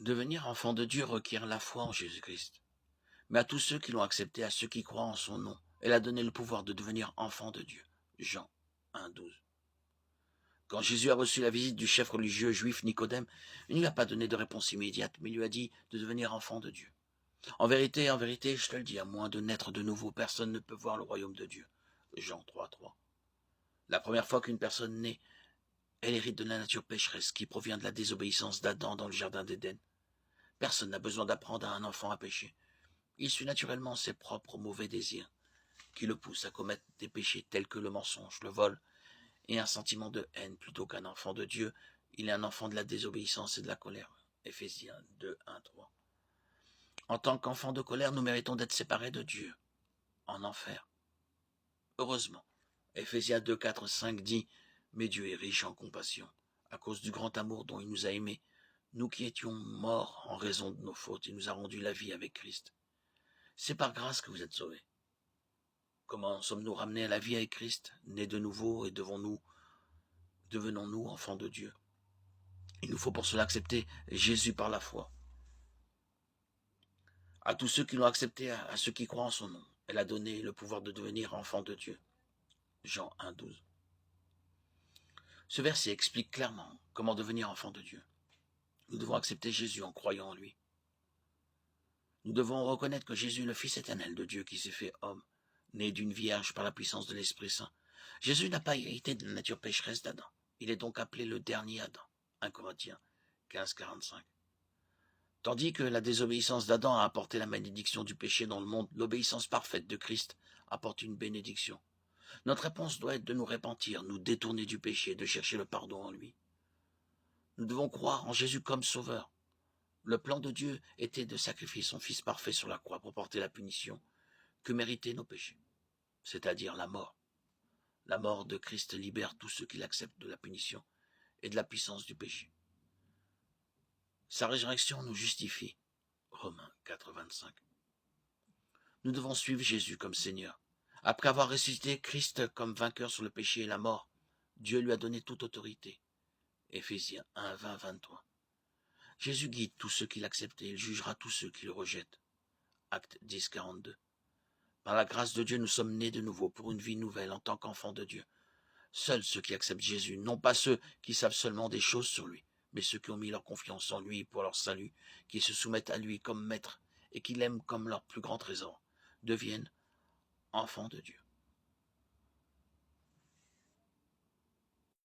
Devenir enfant de Dieu requiert la foi en Jésus-Christ. Mais à tous ceux qui l'ont accepté, à ceux qui croient en son nom, elle a donné le pouvoir de devenir enfant de Dieu. Jean 1,12. Quand Jésus a reçu la visite du chef religieux juif Nicodème, il ne lui a pas donné de réponse immédiate, mais il lui a dit de devenir enfant de Dieu. En vérité, je te le dis, à moins de naître de nouveau, personne ne peut voir le royaume de Dieu. Jean 3,3. La première fois qu'une personne naît, elle hérite de la nature pécheresse qui provient de la désobéissance d'Adam dans le jardin d'Éden. Personne n'a besoin d'apprendre à un enfant à pécher. Il suit naturellement ses propres mauvais désirs, qui le poussent à commettre des péchés tels que le mensonge, le vol et un sentiment de haine. Plutôt qu'un enfant de Dieu, il est un enfant de la désobéissance et de la colère. Éphésiens 2, 1, 3. En tant qu'enfant de colère, nous méritons d'être séparés de Dieu, en enfer. Heureusement, Éphésiens 2, 4, 5 dit « Mais Dieu est riche en compassion, à cause du grand amour dont il nous a aimés. Nous qui étions morts en raison de nos fautes, il nous a rendu la vie avec Christ. C'est par grâce que vous êtes sauvés. » Comment sommes-nous ramenés à la vie avec Christ, nés de nouveau, et devenons-nous enfants de Dieu? Il nous faut pour cela accepter Jésus par la foi. À tous ceux qui l'ont accepté, à ceux qui croient en son nom, elle a donné le pouvoir de devenir enfants de Dieu. Jean 1, 12. Ce verset explique clairement comment devenir enfant de Dieu. Nous devons accepter Jésus en croyant en lui. Nous devons reconnaître que Jésus est le Fils éternel de Dieu qui s'est fait homme, né d'une vierge par la puissance de l'Esprit Saint. Jésus n'a pas hérité de la nature pécheresse d'Adam. Il est donc appelé le dernier Adam. 1 Corinthiens 15, 45. Tandis que la désobéissance d'Adam a apporté la malédiction du péché dans le monde, l'obéissance parfaite de Christ apporte une bénédiction. Notre réponse doit être de nous repentir, nous détourner du péché, de chercher le pardon en lui. Nous devons croire en Jésus comme sauveur. Le plan de Dieu était de sacrifier son Fils parfait sur la croix pour porter la punition que méritaient nos péchés, c'est-à-dire la mort. La mort de Christ libère tous ceux qui l'acceptent de la punition et de la puissance du péché. Sa résurrection nous justifie. Romains 4, 25. Nous devons suivre Jésus comme Seigneur. Après avoir ressuscité Christ comme vainqueur sur le péché et la mort, Dieu lui a donné toute autorité. Éphésiens 1, 20, 23. Jésus guide tous ceux qui l'acceptent et il jugera tous ceux qui le rejettent. Acte 10, 42. Par la grâce de Dieu, nous sommes nés de nouveau pour une vie nouvelle en tant qu'enfants de Dieu. Seuls ceux qui acceptent Jésus, non pas ceux qui savent seulement des choses sur lui, mais ceux qui ont mis leur confiance en lui pour leur salut, qui se soumettent à lui comme maître et qui l'aiment comme leur plus grand trésor, deviennent enfants de Dieu.